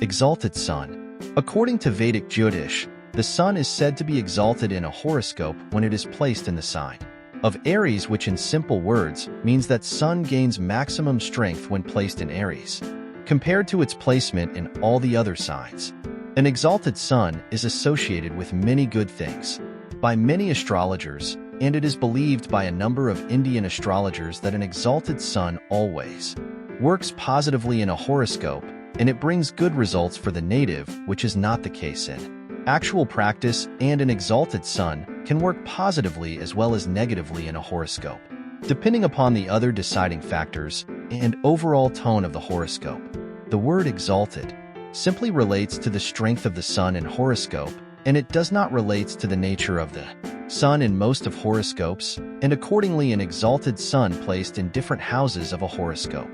Exalted Sun. According to Vedic Jyotish, the Sun is said to be exalted in a horoscope when it is placed in the sign of Aries, which in simple words means that Sun gains maximum strength when placed in Aries, compared to its placement in all the other signs. An exalted Sun is associated with many good things by many astrologers, and it is believed by a number of Indian astrologers that an exalted Sun always works positively in a horoscope, and it brings good results for the native, which is not the case in actual practice, and an exalted Sun can work positively as well as negatively in a horoscope, depending upon the other deciding factors and overall tone of the horoscope. The word exalted simply relates to the strength of the Sun in horoscope, and it does not relate to the nature of the Sun in most of horoscopes, and accordingly an exalted Sun placed in different houses of a horoscope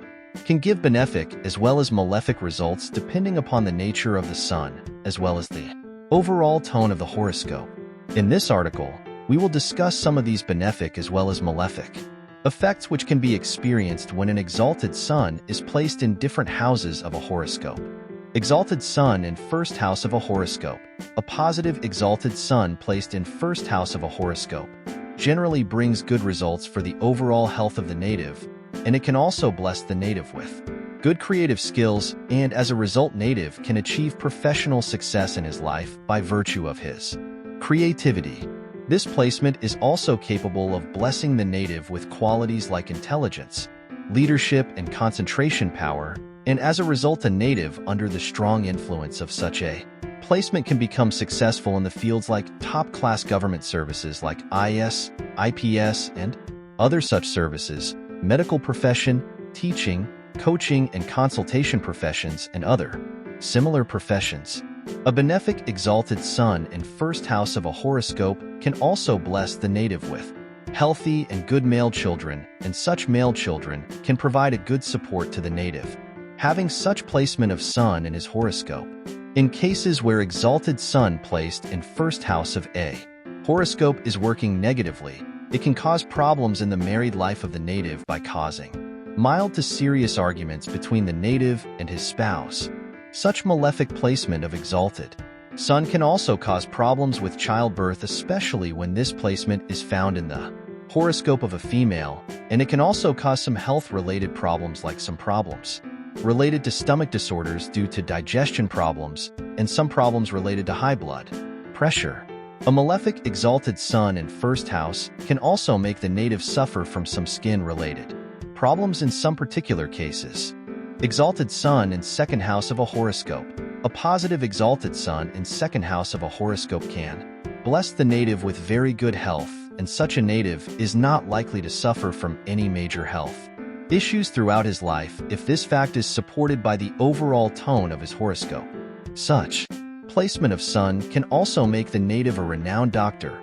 can give benefic as well as malefic results depending upon the nature of the Sun, as well as the overall tone of the horoscope. In this article, we will discuss some of these benefic as well as malefic effects which can be experienced when an exalted Sun is placed in different houses of a horoscope. Exalted Sun in first house of a horoscope. A positive exalted Sun placed in first house of a horoscope generally brings good results for the overall health of the native, and it can also bless the native with good creative skills, and as a result native can achieve professional success in his life by virtue of his creativity. This placement is also capable of blessing the native with qualities like intelligence, leadership, and concentration power, and as a result a native under the strong influence of such a placement can become successful in the fields like top-class government services like IS, IPS, and other such services, medical profession, teaching, coaching, and consultation professions, and other similar professions. A benefic exalted Sun in first house of a horoscope can also bless the native with healthy and good male children, and such male children can provide a good support to the native having such placement of Sun in his horoscope. In cases where exalted Sun placed in first house of a horoscope is working negatively, it can cause problems in the married life of the native by causing mild to serious arguments between the native and his spouse. Such malefic placement of exalted Sun can also cause problems with childbirth, especially when this placement is found in the horoscope of a female, and it can also cause some health-related problems like some problems related to stomach disorders due to digestion problems, and some problems related to high blood pressure. A malefic exalted Sun in first house can also make the native suffer from some skin-related problems in some particular cases. Exalted Sun in second house of a horoscope. A positive exalted Sun in second house of a horoscope can bless the native with very good health, and such a native is not likely to suffer from any major health issues throughout his life if this fact is supported by the overall tone of his horoscope. Such placement of Sun can also make the native a renowned doctor,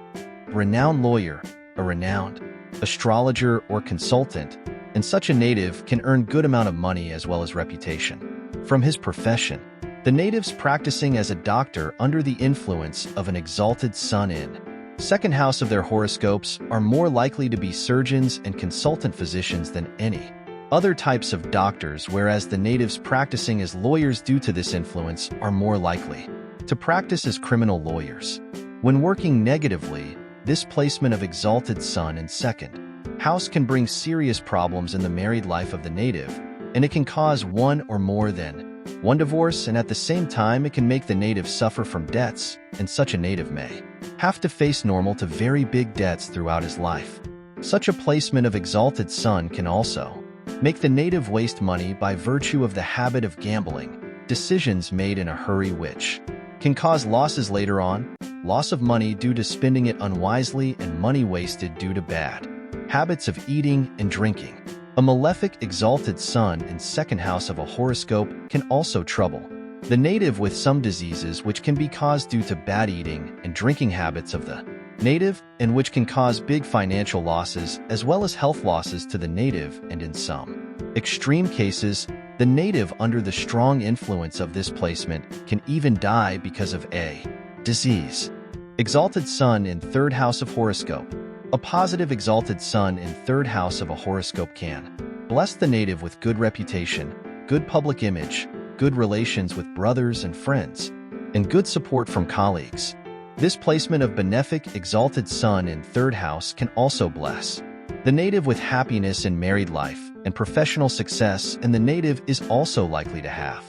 renowned lawyer, a renowned astrologer or consultant, and such a native can earn good amount of money as well as reputation from his profession. The natives practicing as a doctor under the influence of an exalted Sun in second house of their horoscopes are more likely to be surgeons and consultant physicians than any other types of doctors, whereas the natives practicing as lawyers due to this influence are more likely to practice as criminal lawyers. When working negatively, this placement of exalted Sun in second house can bring serious problems in the married life of the native, and it can cause one or more than one divorce, and at the same time it can make the native suffer from debts, and such a native may have to face normal to very big debts throughout his life. Such a placement of exalted Sun can also make the native waste money by virtue of the habit of gambling, decisions made in a hurry which can cause losses later on, loss of money due to spending it unwisely, and money wasted due to bad habits of eating and drinking. A malefic exalted Sun in second house of a horoscope can also trouble the native with some diseases which can be caused due to bad eating and drinking habits of the native, and which can cause big financial losses as well as health losses to the native, and in some extreme cases, the native under the strong influence of this placement can even die because of a disease. Exalted Sun in third house of horoscope. A positive exalted Sun in third house of a horoscope can bless the native with good reputation, good public image, good relations with brothers and friends, and good support from colleagues. This placement of benefic exalted sun in third house can also bless the native with happiness in married life and professional success, and the native is also likely to have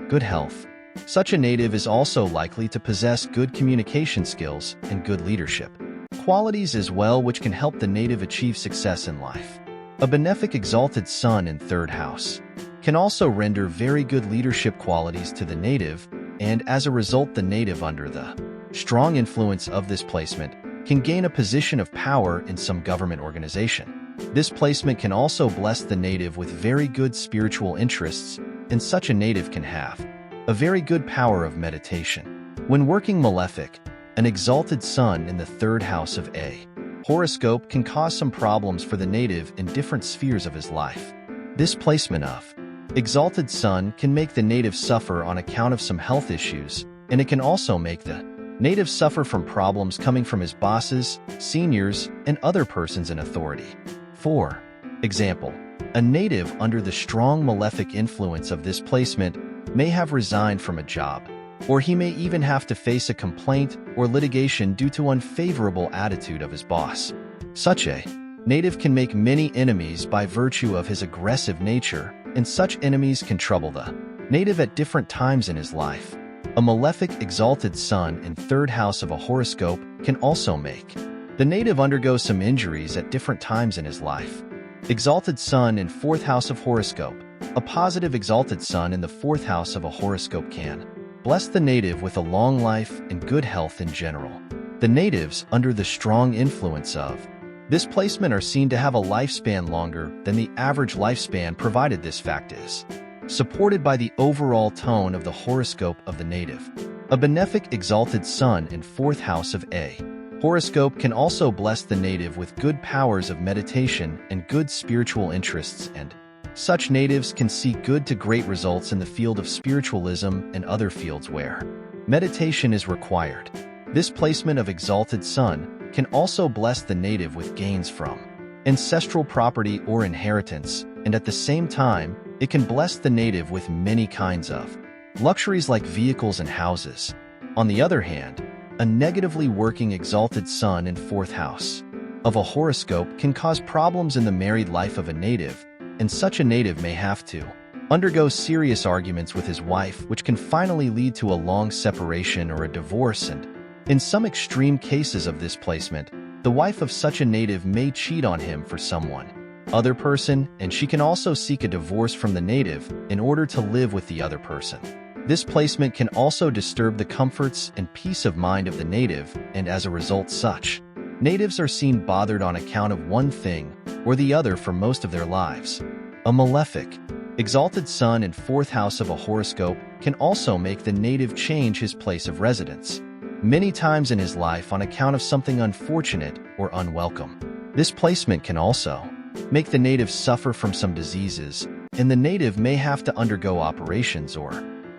good health. Such a native is also likely to possess good communication skills and good leadership qualities as well, which can help the native achieve success in life. A benefic exalted sun in third house can also render very good leadership qualities to the native, and as a result, the native, under the strong influence of this placement, can gain a position of power in some government organization. This placement can also bless the native with very good spiritual interests, and such a native can have a very good power of meditation. When working malefic, an exalted sun in the third house of a horoscope can cause some problems for the native in different spheres of his life. This placement of exalted sun can make the native suffer on account of some health issues, and it can also make the native suffer from problems coming from his bosses, seniors, and other persons in authority. For example, a native under the strong malefic influence of this placement may have resigned from a job, or he may even have to face a complaint or litigation due to unfavorable attitude of his boss. Such a native can make many enemies by virtue of his aggressive nature, and such enemies can trouble the native at different times in his life. A malefic exalted sun in third house of a horoscope can also make the native undergo some injuries at different times in his life. Exalted sun in fourth house of horoscope. A positive exalted sun in the fourth house of a horoscope can bless the native with a long life and good health in general. The natives under the strong influence of this placement are seen to have a lifespan longer than the average lifespan, provided this fact is supported by the overall tone of the horoscope of the native. A benefic exalted sun in fourth house of a horoscope can also bless the native with good powers of meditation and good spiritual interests, and such natives can see good to great results in the field of spiritualism and other fields where meditation is required. This placement of exalted sun can also bless the native with gains from ancestral property or inheritance, and at the same time, it can bless the native with many kinds of luxuries like vehicles and houses. On the other hand, a negatively working exalted sun in fourth house of a horoscope can cause problems in the married life of a native, and such a native may have to undergo serious arguments with his wife, which can finally lead to a long separation or a divorce, and in some extreme cases of this placement, the wife of such a native may cheat on him for someone other person, and she can also seek a divorce from the native in order to live with the other person. This placement can also disturb the comforts and peace of mind of the native, and as a result, such natives are seen bothered on account of one thing or the other for most of their lives. A malefic exalted sun in fourth house of a horoscope can also make the native change his place of residence many times in his life on account of something unfortunate or unwelcome. This placement can also make the native suffer from some diseases, and the native may have to undergo operations or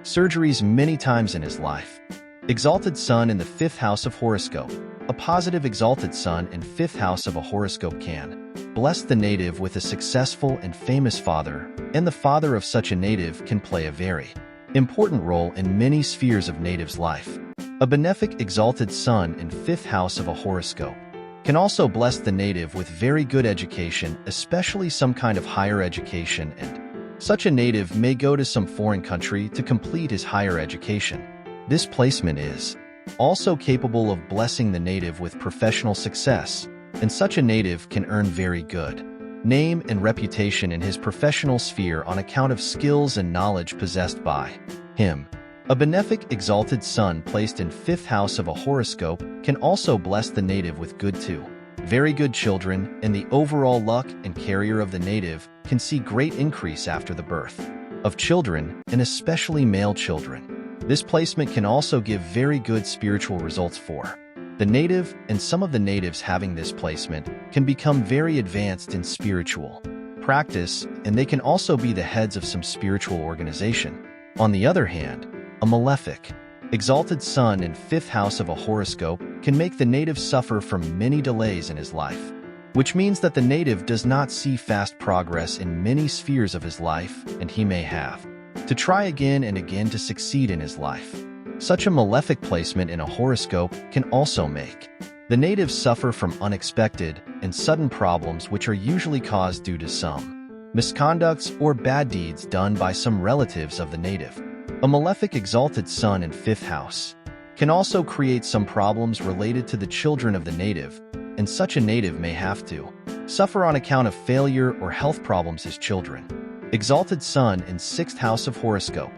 surgeries many times in his life. Exalted sun in the fifth house of horoscope. A positive exalted sun in fifth house of a horoscope can bless the native with a successful and famous father, and the father of such a native can play a very important role in many spheres of native's life. A benefic exalted sun in fifth house of a horoscope can also bless the native with very good education, especially some kind of higher education, and such a native may go to some foreign country to complete his higher education. This placement is also capable of blessing the native with professional success, and such a native can earn very good name and reputation in his professional sphere on account of skills and knowledge possessed by him. A benefic exalted sun placed in fifth house of a horoscope can also bless the native with good too. Very good children, and the overall luck and carrier of the native can see great increase after the birth of children, and especially male children. This placement can also give very good spiritual results for the native, and some of the natives having this placement can become very advanced in spiritual practice, and they can also be the heads of some spiritual organization. On the other hand, a malefic exalted sun in fifth house of a horoscope can make the native suffer from many delays in his life, which means that the native does not see fast progress in many spheres of his life, and he may have to try again and again to succeed in his life. Such a malefic placement in a horoscope can also make the native suffer from unexpected and sudden problems which are usually caused due to some misconducts or bad deeds done by some relatives of the native. A malefic exalted sun in 5th house can also create some problems related to the children of the native, and such a native may have to suffer on account of failure or health problems his children. Exalted sun in 6th house of horoscope.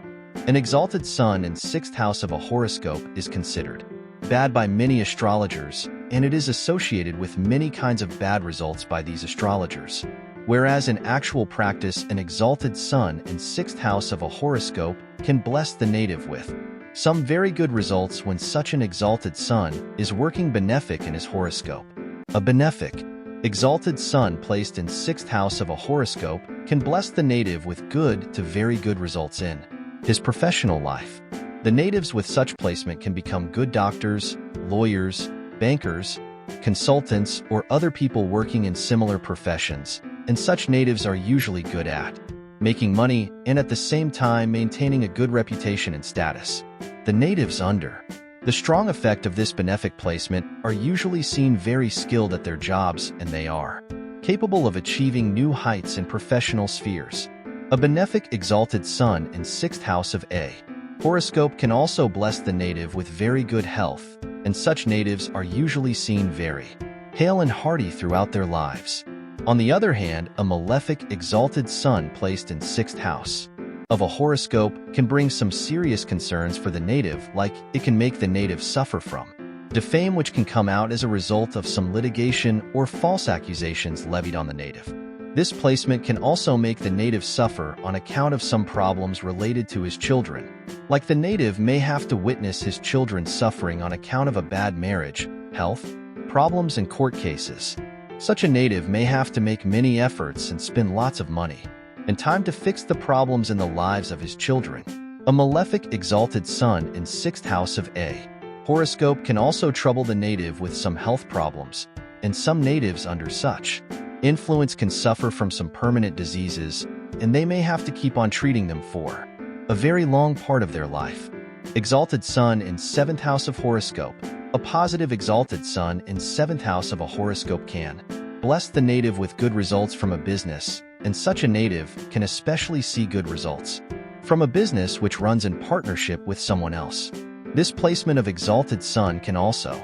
An exalted sun in 6th house of a horoscope is considered bad by many astrologers, and it is associated with many kinds of bad results by these astrologers. Whereas in actual practice, an exalted sun in 6th house of a horoscope can bless the native with some very good results when such an exalted sun is working benefic in his horoscope. A benefic, exalted sun placed in 6th house of a horoscope can bless the native with good to very good results in his professional life. The natives with such placement can become good doctors, lawyers, bankers, consultants, or other people working in similar professions, and such natives are usually good at making money and at the same time maintaining a good reputation and status. The natives under the strong effect of this benefic placement are usually seen very skilled at their jobs, and they are capable of achieving new heights in professional spheres. A benefic exalted sun in 6th house of a horoscope can also bless the native with very good health, and such natives are usually seen very hale and hearty throughout their lives. On the other hand, a malefic exalted sun placed in 6th house of a horoscope can bring some serious concerns for the native, like it can make the native suffer from defame, which can come out as a result of some litigation or false accusations levied on the native. This placement can also make the native suffer on account of some problems related to his children, like the native may have to witness his children suffering on account of a bad marriage, health problems, and court cases. Such a native may have to make many efforts and spend lots of money and time to fix the problems in the lives of his children. A malefic exalted sun in 6th house of a horoscope can also trouble the native with some health problems, and some natives under such influence can suffer from some permanent diseases, and they may have to keep on treating them for a very long part of their life. Exalted sun in 7th house of horoscope. A positive exalted sun in 7th house of a horoscope can bless the native with good results from a business, and such a native can especially see good results from a business which runs in partnership with someone else. This placement of exalted sun can also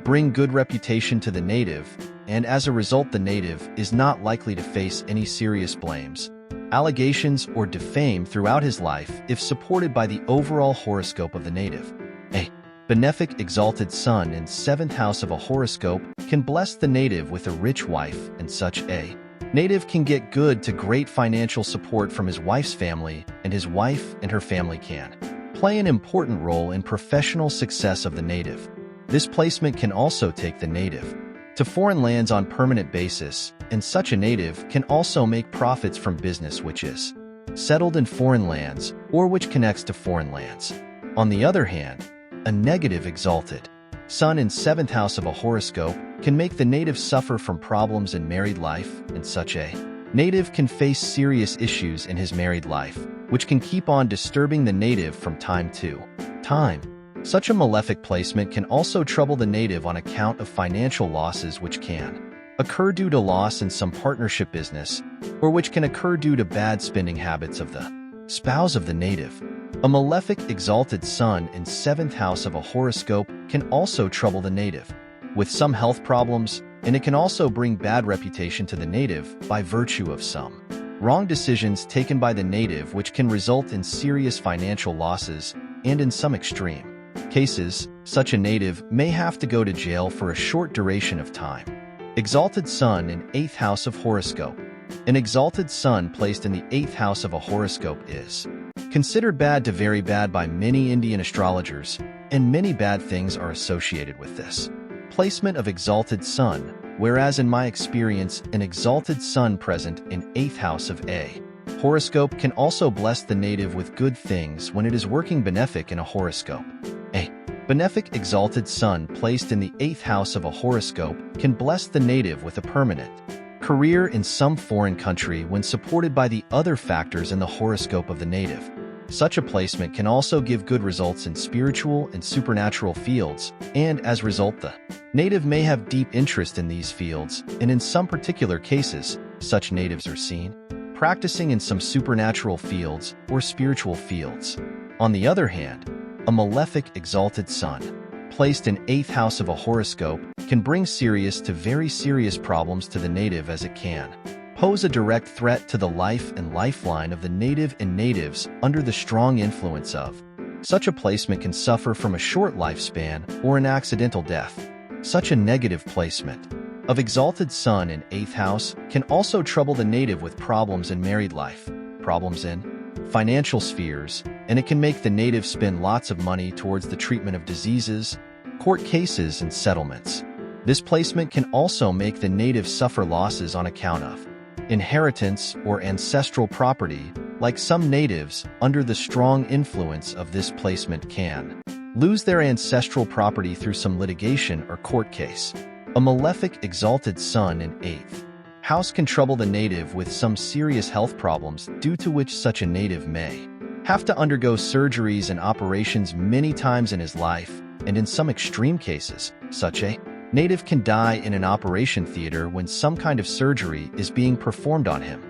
bring good reputation to the native, and as a result the native is not likely to face any serious blames, allegations, or defame throughout his life if supported by the overall horoscope of the native. A benefic exalted sun in 7th house of a horoscope can bless the native with a rich wife, and such a native can get good to great financial support from his wife's family, and his wife and her family can play an important role in professional success of the native. This placement can also take the native to foreign lands on permanent basis, and such a native can also make profits from business which is settled in foreign lands or which connects to foreign lands. On the other hand, a negative exalted sun in 7th house of a horoscope can make the native suffer from problems in married life, and such a native can face serious issues in his married life, which can keep on disturbing the native from time to time. Such a malefic placement can also trouble the native on account of financial losses which can occur due to loss in some partnership business, or which can occur due to bad spending habits of the spouse of the native. A malefic exalted sun in 7th house of a horoscope can also trouble the native with some health problems, and it can also bring bad reputation to the native by virtue of some wrong decisions taken by the native, which can result in serious financial losses, and in some extreme cases, such a native may have to go to jail for a short duration of time. Exalted sun in 8th house of horoscope. An exalted sun placed in the 8th house of a horoscope is considered bad to very bad by many Indian astrologers, and many bad things are associated with this placement of exalted sun, whereas in my experience, an exalted sun present in 8th house of a horoscope can also bless the native with good things when it is working benefic in a horoscope. A benefic exalted sun placed in the 8th house of a horoscope can bless the native with a permanent career in some foreign country when supported by the other factors in the horoscope of the native. Such a placement can also give good results in spiritual and supernatural fields, and as a result, the native may have deep interest in these fields, and in some particular cases, such natives are seen practicing in some supernatural fields or spiritual fields. On the other hand, a malefic exalted sun, placed in 8th house of a horoscope, can bring serious to very serious problems to the native, as it can pose a direct threat to the life and lifeline of the native and natives under the strong influence of. Such a placement can suffer from a short lifespan or an accidental death. Such a negative placement of exalted sun in 8th house can also trouble the native with problems in married life, problems in financial spheres, and it can make the native spend lots of money towards the treatment of diseases, court cases, and settlements. This placement can also make the native suffer losses on account of inheritance or ancestral property, like some natives, under the strong influence of this placement, can lose their ancestral property through some litigation or court case. A malefic exalted sun in 8th house can trouble the native with some serious health problems, due to which such a native may have to undergo surgeries and operations many times in his life, and in some extreme cases, such a native can die in an operation theater when some kind of surgery is being performed on him.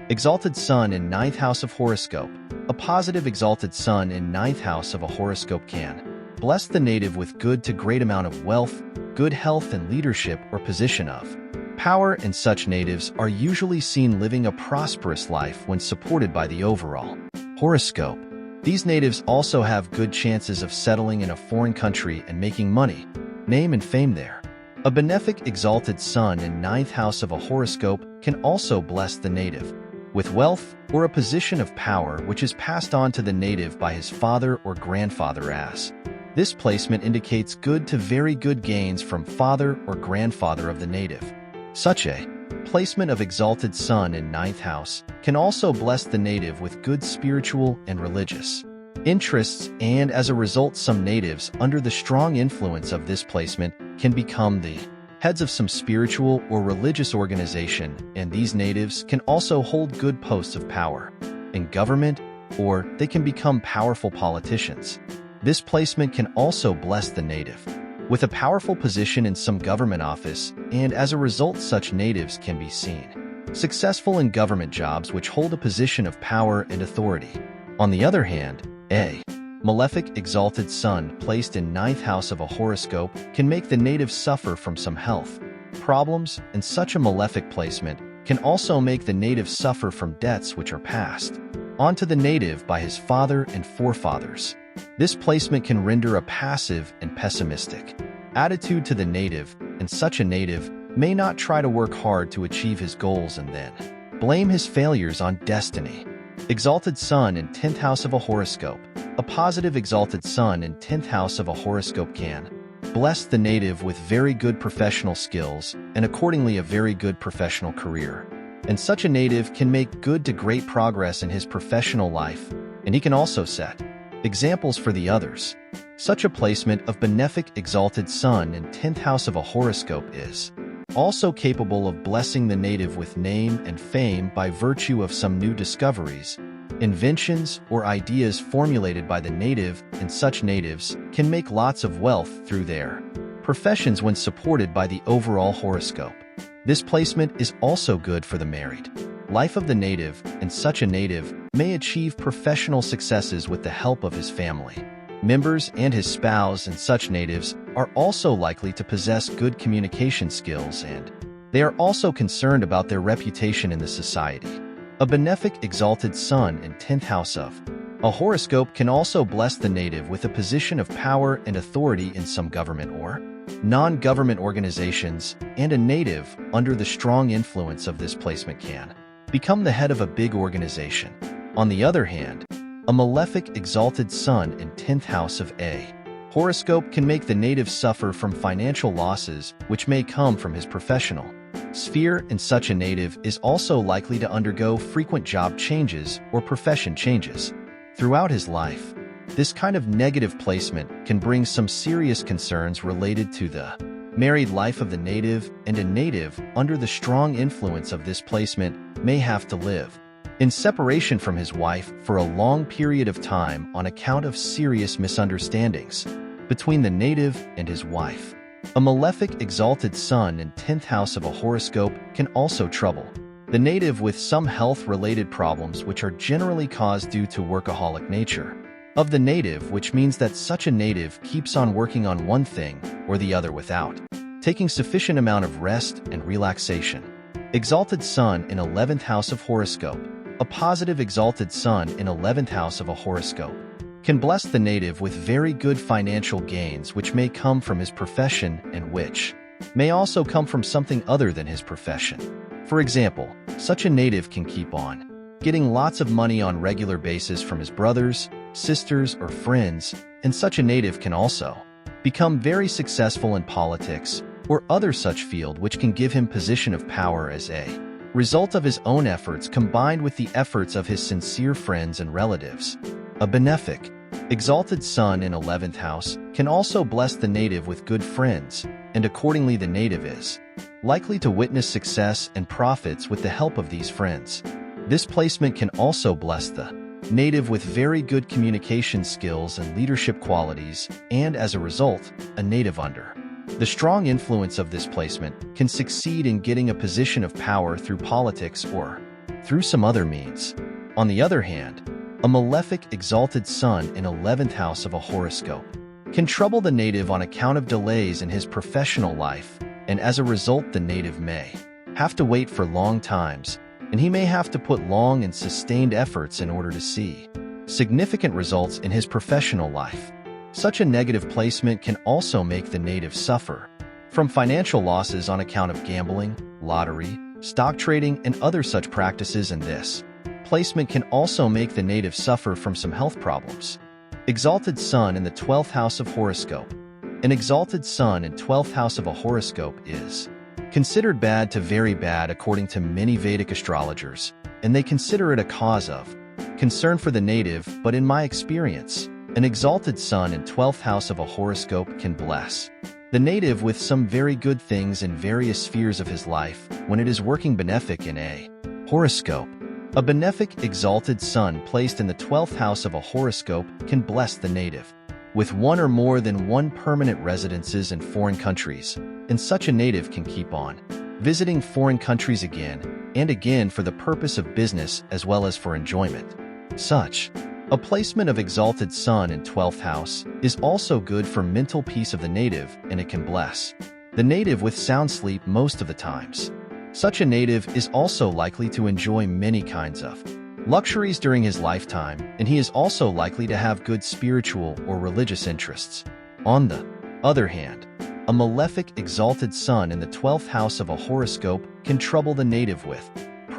Exalted sun in 9th house of horoscope. A positive exalted sun in 9th house of a horoscope can bless the native with good to great amount of wealth, good health, and leadership or position of power, and such natives are usually seen living a prosperous life when supported by the overall horoscope. These natives also have good chances of settling in a foreign country and making money, name, and fame there. A benefic exalted sun in 9th house of a horoscope can also bless the native with wealth or a position of power which is passed on to the native by his father or grandfather, as this placement indicates good to very good gains from father or grandfather of the native. Such a placement of exalted sun in 9th house can also bless the native with good spiritual and religious interests, and as a result, some natives under the strong influence of this placement can become the heads of some spiritual or religious organization, and these natives can also hold good posts of power in government, or they can become powerful politicians. This placement can also bless the native with a powerful position in some government office, and as a result, such natives can be seen successful in government jobs which hold a position of power and authority. On the other hand, a malefic exalted sun placed in 9th house of a horoscope can make the native suffer from some health problems, and such a malefic placement can also make the native suffer from debts which are passed on to the native by his father and forefathers. This placement can render a passive and pessimistic attitude to the native, and such a native may not try to work hard to achieve his goals and then blame his failures on destiny. Exalted sun in 10th house of a horoscope. A positive exalted sun in 10th house of a horoscope can bless the native with very good professional skills and accordingly a very good professional career. And such a native can make good to great progress in his professional life, and he can also set examples for the others. Such a placement of benefic exalted sun in 10th house of a horoscope is also capable of blessing the native with name and fame by virtue of some new discoveries, inventions, or ideas formulated by the native, and such natives can make lots of wealth through their professions when supported by the overall horoscope. This placement is also good for the married life of the native, and such a native may achieve professional successes with the help of his family members and his spouse, and such natives are also likely to possess good communication skills, and they are also concerned about their reputation in the society. A benefic exalted sun in 10th house of a horoscope can also bless the native with a position of power and authority in some government or non-government organizations, and a native, under the strong influence of this placement, can become the head of a big organization. On the other hand, a malefic exalted sun in 10th house of a horoscope can make the native suffer from financial losses which may come from his professional sphere, and such a native is also likely to undergo frequent job changes or profession changes throughout his life. This kind of negative placement can bring some serious concerns related to the married life of the native, and a native under the strong influence of this placement may have to live in separation from his wife for a long period of time on account of serious misunderstandings between the native and his wife. A malefic exalted sun in 10th house of a horoscope can also trouble the native with some health-related problems which are generally caused due to workaholic nature of the native, which means that such a native keeps on working on one thing or the other without taking sufficient amount of rest and relaxation. Exalted sun in 11th house of horoscope. A positive exalted sun in 11th house of a horoscope can bless the native with very good financial gains which may come from his profession and which may also come from something other than his profession. For example, such a native can keep on getting lots of money on regular basis from his brothers, sisters, or friends, and such a native can also become very successful in politics or other such field which can give him position of power as a result of his own efforts combined with the efforts of his sincere friends and relatives. A benefic exalted sun in 11th house can also bless the native with good friends, and accordingly the native is likely to witness success and profits with the help of these friends. This placement can also bless the native with very good communication skills and leadership qualities, and as a result, a native under the strong influence of this placement can succeed in getting a position of power through politics or through some other means. On the other hand, a malefic exalted sun in 11th house of a horoscope can trouble the native on account of delays in his professional life, and as a result the native may have to wait for long times, and he may have to put long and sustained efforts in order to see significant results in his professional life. Such a negative placement can also make the native suffer from financial losses on account of gambling, lottery, stock trading, and other such practices, and this placement can also make the native suffer from some health problems. Exalted sun in the 12th house of horoscope. An exalted sun in 12th house of a horoscope is considered bad to very bad according to many Vedic astrologers, and they consider it a cause of concern for the native, but in my experience, an exalted sun in 12th house of a horoscope can bless the native with some very good things in various spheres of his life when it is working benefic in a horoscope. A benefic exalted sun placed in the 12th house of a horoscope can bless the native with one or more than one permanent residences in foreign countries, and such a native can keep on visiting foreign countries again and again for the purpose of business as well as for enjoyment. Such a placement of exalted sun in 12th house is also good for mental peace of the native, and it can bless the native with sound sleep most of the times. Such a native is also likely to enjoy many kinds of luxuries during his lifetime, and he is also likely to have good spiritual or religious interests. On the other hand, a malefic exalted sun in the 12th house of a horoscope can trouble the native with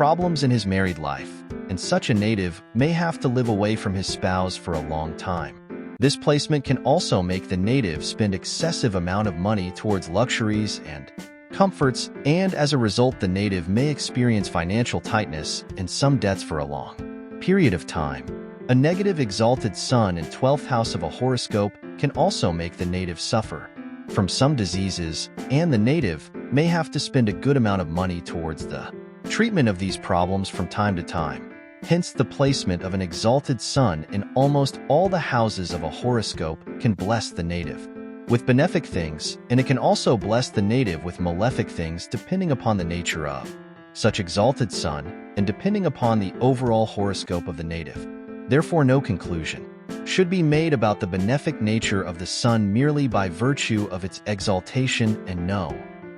problems in his married life, and such a native may have to live away from his spouse for a long time. This placement can also make the native spend excessive amount of money towards luxuries and comforts, and as a result the native may experience financial tightness and some debts for a long period of time. A negative exalted sun in 12th house of a horoscope can also make the native suffer from some diseases, and the native may have to spend a good amount of money towards the treatment of these problems from time to time. Hence, the placement of an exalted sun in almost all the houses of a horoscope can bless the native with benefic things, and it can also bless the native with malefic things depending upon the nature of such exalted sun and depending upon the overall horoscope of the native. Therefore, no conclusion should be made about the benefic nature of the sun merely by virtue of its exaltation, and no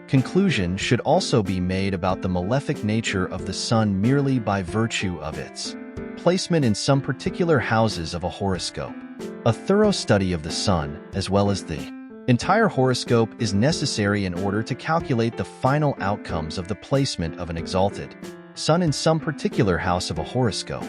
conclusion should also be made about the malefic nature of the sun merely by virtue of its placement in some particular houses of a horoscope. A thorough study of the sun, as well as the entire horoscope, is necessary in order to calculate the final outcomes of the placement of an exalted sun in some particular house of a horoscope.